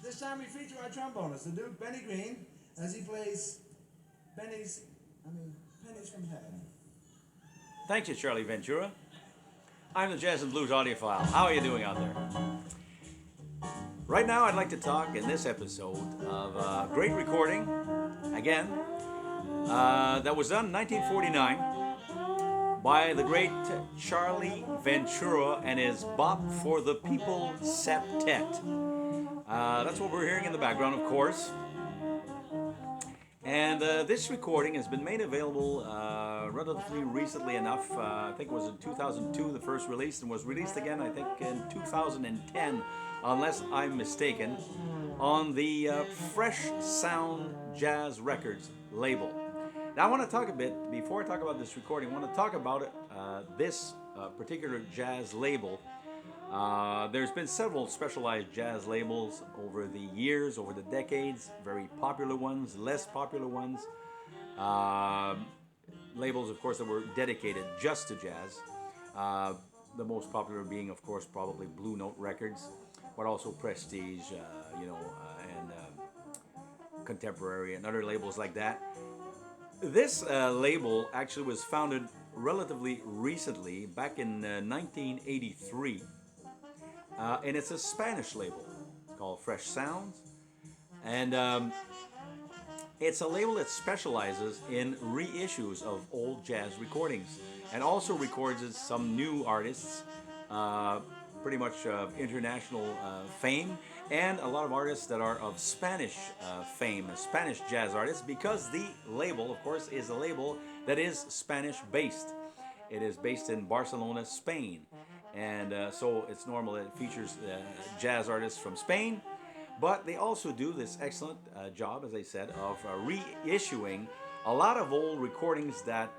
This time we feature our trombonist, the Duke Benny Green, as he plays Pennies from Heaven. Thank you, Charlie Ventura. I'm the Jazz and Blues audiophile. How are you doing out there? Right now, I'd like to talk in this episode of a great recording, again, that was done in 1949 by the great Charlie Ventura and his Bop For The People septet. That's what we're hearing in the background, of course. And this recording has been made available relatively recently enough. I think it was in 2002 the first release, and was released again, I think, in 2010, unless I'm mistaken, on the Fresh Sound Jazz Records label. Now I want to talk a bit, before I talk about this recording, I want to talk about it, this particular jazz label. There's been several specialized jazz labels over the years, over the decades, very popular ones, less popular ones. Labels, of course, that were dedicated just to jazz. The most popular being, of course, probably Blue Note Records, but also Prestige, and Contemporary and other labels like that. This label actually was founded relatively recently, back in 1983. And it's a Spanish label called Fresh Sounds. And it's a label that specializes in reissues of old jazz recordings and also records some new artists, pretty much of international fame, and a lot of artists that are of Spanish fame, Spanish jazz artists, because the label, of course, is a label that is Spanish based. It is based in Barcelona, Spain. And so it's normal that it features jazz artists from Spain, but they also do this excellent job, as I said, of reissuing a lot of old recordings that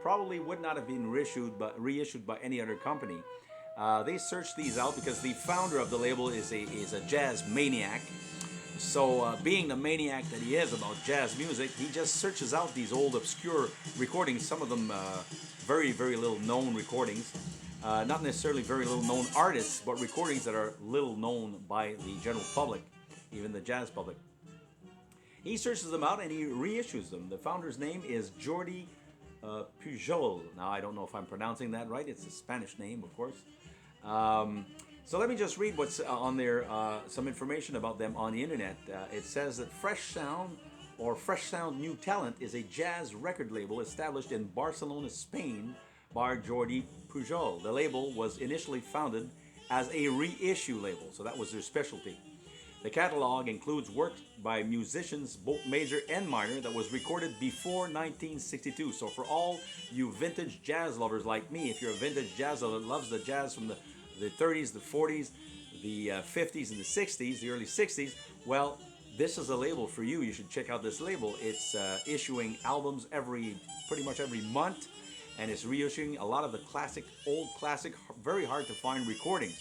probably would not have been reissued by any other company. They searched these out because the founder of the label is a jazz maniac. So being the maniac that he is about jazz music, he just searches out these old obscure recordings, some of them very, very little known recordings. Not necessarily very little known artists, but recordings that are little known by the general public, even the jazz public. He searches them out and he reissues them. The founder's name is Jordi Pujol. Now, I don't know if I'm pronouncing that right. It's a Spanish name, of course. So let me just read what's on there, some information about them on the internet. It says that Fresh Sound, or Fresh Sound New Talent, is a jazz record label established in Barcelona, Spain, by Jordi Pujol. The label was initially founded as a reissue label, so that was their specialty. The catalog includes work by musicians, both major and minor, that was recorded before 1962. So for all you vintage jazz lovers like me, if you're a vintage jazz lover that loves the jazz from the 30s, the 40s, the 50s, and the 60s, the early 60s, well, this is a label for you. You should check out this label. It's issuing albums pretty much every month. And it's reissuing a lot of the old classic, very hard to find recordings.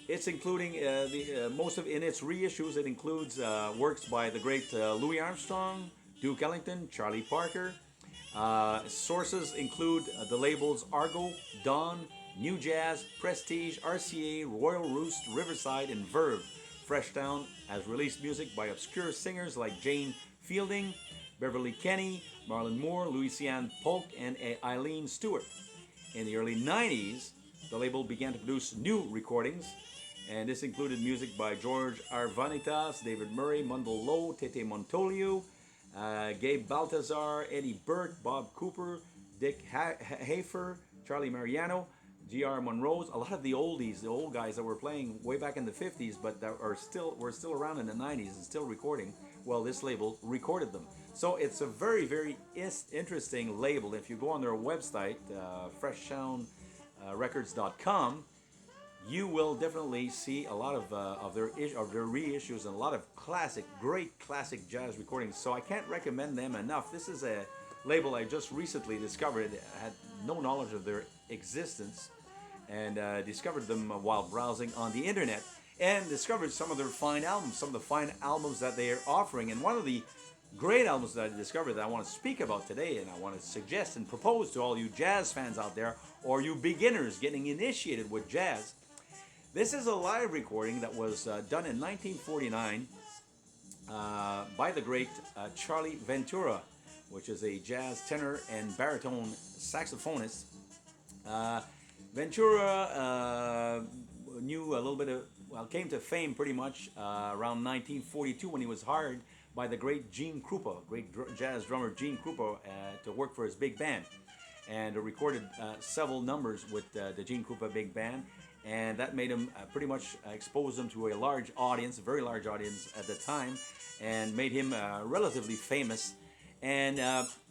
It's including in its reissues. It includes works by the great Louis Armstrong, Duke Ellington, Charlie Parker. Sources include the labels Argo, Dawn, New Jazz, Prestige, RCA, Royal Roost, Riverside, and Verve. Fresh Sound has released music by obscure singers like Jane Fielding, Beverly Kenny, Marlon Moore, Louisiane Polk, and Eileen Stewart. In the early 90s, the label began to produce new recordings, and this included music by George Arvanitas, David Murray, Mundell Lowe, Tete Montoliu, Gabe Baltazar, Eddie Burt, Bob Cooper, Dick Hafer, Charlie Mariano, G.R. Monroe's, a lot of the oldies, the old guys that were playing way back in the 50s, but that were still around in the 90s and still recording. Well, this label recorded them. So it's a very, very interesting label. If you go on their website, freshsoundrecords.com, you will definitely see a lot of their reissues and a lot of great classic jazz recordings. So I can't recommend them enough. This is a label I just recently discovered. I had no knowledge of their existence, and discovered them while browsing on the internet, and discovered some of their fine albums, some of the fine albums that they are offering. And one of the great albums that I discovered that I want to speak about today, and I want to suggest and propose to all you jazz fans out there, or you beginners getting initiated with jazz, This is a live recording that was done in 1949 by the great Charlie Ventura, which is a jazz tenor and baritone saxophonist. Uh, Ventura knew a little bit of, well, came to fame pretty much around 1942 when he was hired by the great Gene Krupa, jazz drummer Gene Krupa, to work for his big band, and recorded several numbers with the Gene Krupa big band, and that made him pretty much expose him to a large audience, a very large audience at the time, and made him relatively famous. And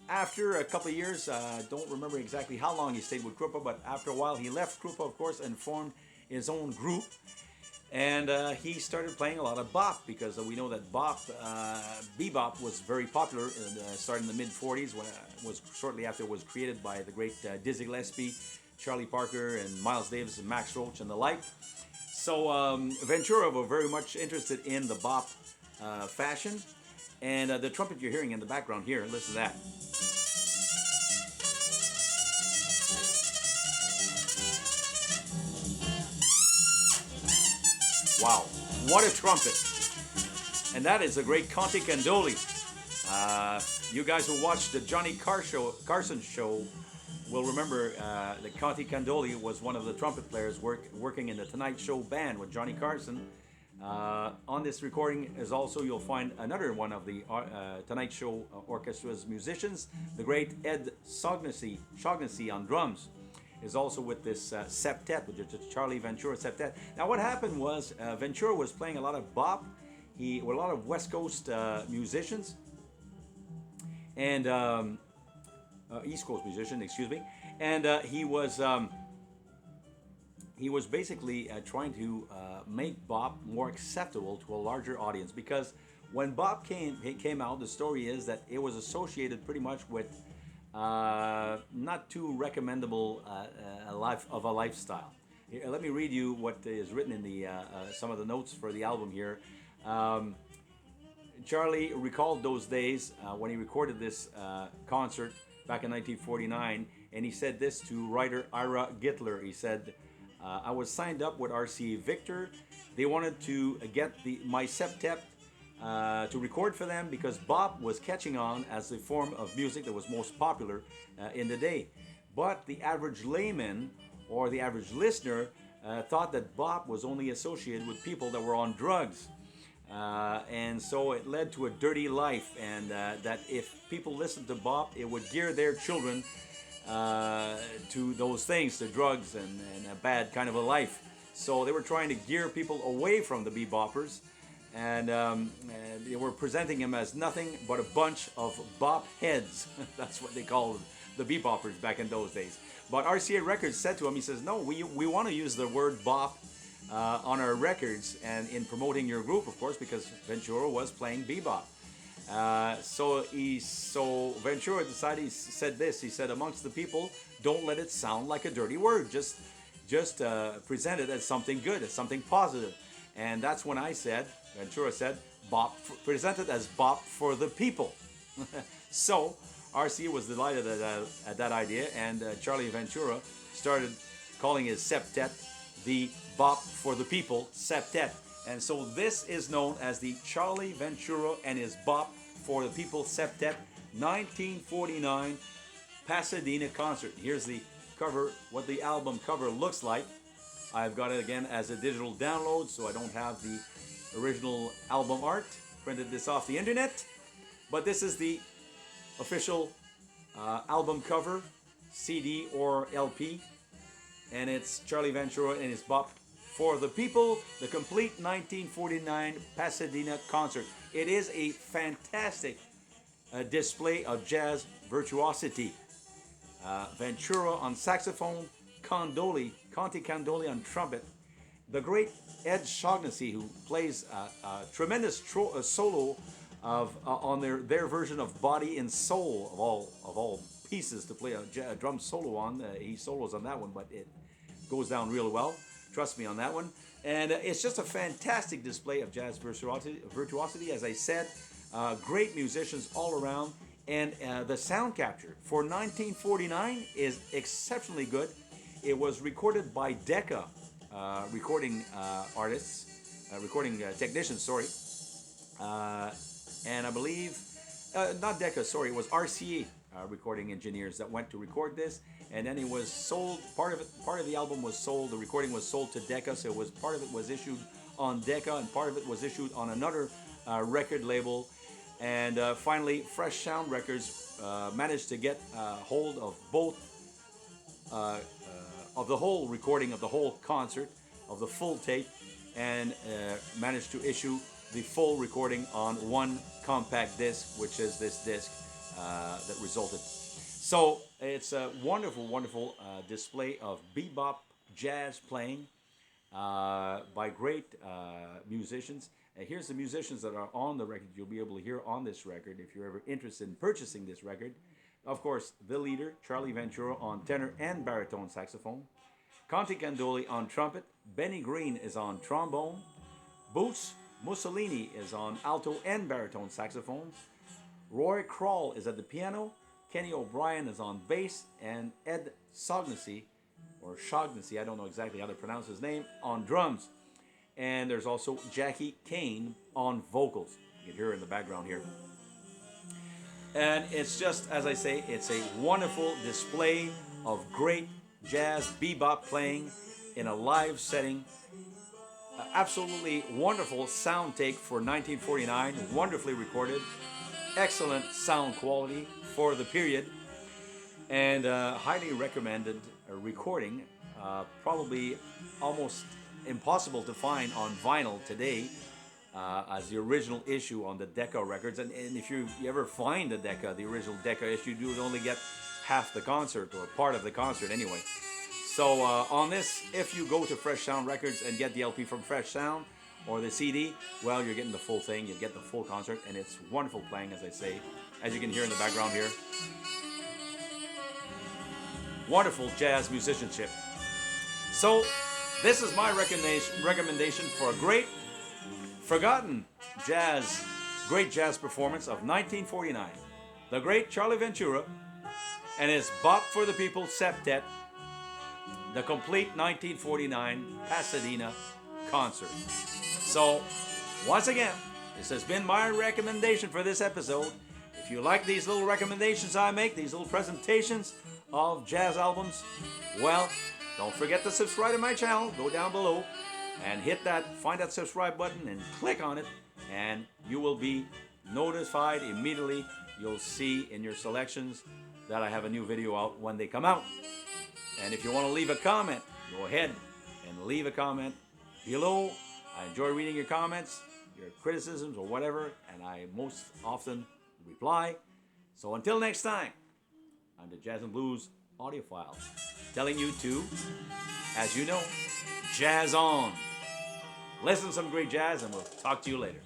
after a couple of years, I don't remember exactly how long he stayed with Krupa, but after a while he left Krupa, of course, and formed his own group. And he started playing a lot of bop, because we know that bebop was very popular, starting in the mid 40s, when was shortly after it was created by the great Dizzy Gillespie, Charlie Parker, and Miles Davis, and Max Roach, and the like. So Ventura were very much interested in the bop fashion, and the trumpet you're hearing in the background here, listen to that. Wow, what a trumpet. And that is a great Conte Candoli. You guys who watched the Johnny Carson show will remember that Conte Candoli was one of the trumpet players working in the Tonight Show band with Johnny Carson. On this recording is also, you'll find another one of the Tonight Show Orchestra's musicians, the great Ed Shaughnessy on drums, is also with this septet, which is the Charlie Ventura septet. Now what happened was Ventura was playing a lot of bop, with a lot of West Coast musicians, and East Coast musician, excuse me, and he was basically trying to make bop more acceptable to a larger audience, because when bop came out, the story is that it was associated pretty much with not too recommendable a lifestyle. Here, let me read you what is written in the some of the notes for the album here. Charlie recalled those days when he recorded this concert back in 1949, and he said this to writer Ira Gittler. He said, I was signed up with RCA Victor. They wanted to get my septet to record for them, because bop was catching on as the form of music that was most popular in the day. But the average layman or the average listener thought that bop was only associated with people that were on drugs. And so it led to a dirty life, and that if people listened to bop, it would gear their children to those things, to drugs and a bad kind of a life. So they were trying to gear people away from the beboppers, and they were presenting them as nothing but a bunch of bop heads. That's what they called the beboppers back in those days. But RCA Records said to him, he says, no, we want to use the word bop on our records and in promoting your group, of course, because Ventura was playing bebop. So Ventura decided, he said this, he said, amongst the people, don't let it sound like a dirty word, just present it as something good, as something positive. And that's when Ventura said, present it as Bop for the People. So RCA was delighted at that idea, and Charlie Ventura started calling his septet the Bop for the People septet. And so this is known as the Charlie Ventura and his Bop for the People septet 1949 Pasadena concert. Here's the cover, what the album cover looks like. I've got it again as a digital download, so I don't have the original album art. Printed this off the internet. But this is the official album cover, CD or LP. And it's Charlie Ventura and his Bop for the People, the complete 1949 Pasadena concert. It is a fantastic display of jazz virtuosity. Ventura on saxophone, Conte Candoli on trumpet, the great Ed Shaughnessy, who plays a tremendous solo on their version of Body and Soul of all pieces to play a drum solo on. He solos on that one, but it goes down real well. Trust me on that one. And it's just a fantastic display of jazz virtuosity. As I said, great musicians all around. And the sound capture for 1949 is exceptionally good. It was recorded by Decca recording artists, recording technicians, sorry. Uh, and I believe, not Decca, sorry, it was RCA recording engineers that went to record this. And then it was sold, part of the album was sold, the recording was sold to Decca, so it was, part of it was issued on Decca and part of it was issued on another record label. And finally, Fresh Sound Records managed to get hold of both, of the whole recording of the whole concert, of the full tape, and managed to issue the full recording on one compact disc, which is this disc that resulted. So it's a wonderful, wonderful display of bebop jazz playing by great musicians. Here's the musicians that are on the record you'll be able to hear on this record if you're ever interested in purchasing this record. Of course, the leader, Charlie Ventura, on tenor and baritone saxophone. Conte Candoli on trumpet. Benny Green is on trombone. Boots Mussolini is on alto and baritone saxophone. Roy Kroll is at the piano. Kenny O'Brien is on bass. And Ed Shaughnessy, I don't know exactly how to pronounce his name, on drums. And there's also Jackie Kane on vocals. You can hear her in the background here. And it's just, as I say, it's a wonderful display of great jazz bebop playing in a live setting. Absolutely wonderful sound take for 1949, wonderfully recorded, excellent sound quality for the period, and highly recommended recording, probably almost impossible to find on vinyl today as the original issue on the Decca records. And if you ever find the original Decca issue, you would only get half the concert, or part of the concert anyway. So on this, if you go to Fresh Sound Records and get the LP from Fresh Sound or the CD, well, you're getting the full thing. You get the full concert, and it's wonderful playing, as I say, as you can hear in the background here. Wonderful jazz musicianship. So this is my recommendation for a great, forgotten great jazz performance of 1949. The great Charlie Ventura and his Bop For The People septet, the complete 1949 Pasadena concert. So, once again, this has been my recommendation for this episode. If you like these little recommendations I make, these little presentations of jazz albums, well, don't forget to subscribe to my channel. Go down below and find that subscribe button and click on it, and you will be notified immediately. You'll see in your selections that I have a new video out when they come out. And if you want to leave a comment, go ahead and leave a comment below. I enjoy reading your comments, your criticisms, or whatever, and I most often reply. So until next time, I'm the Jazz and Blues audiophile, telling you to, as you know, jazz on. Listen to some great jazz, and we'll talk to you later.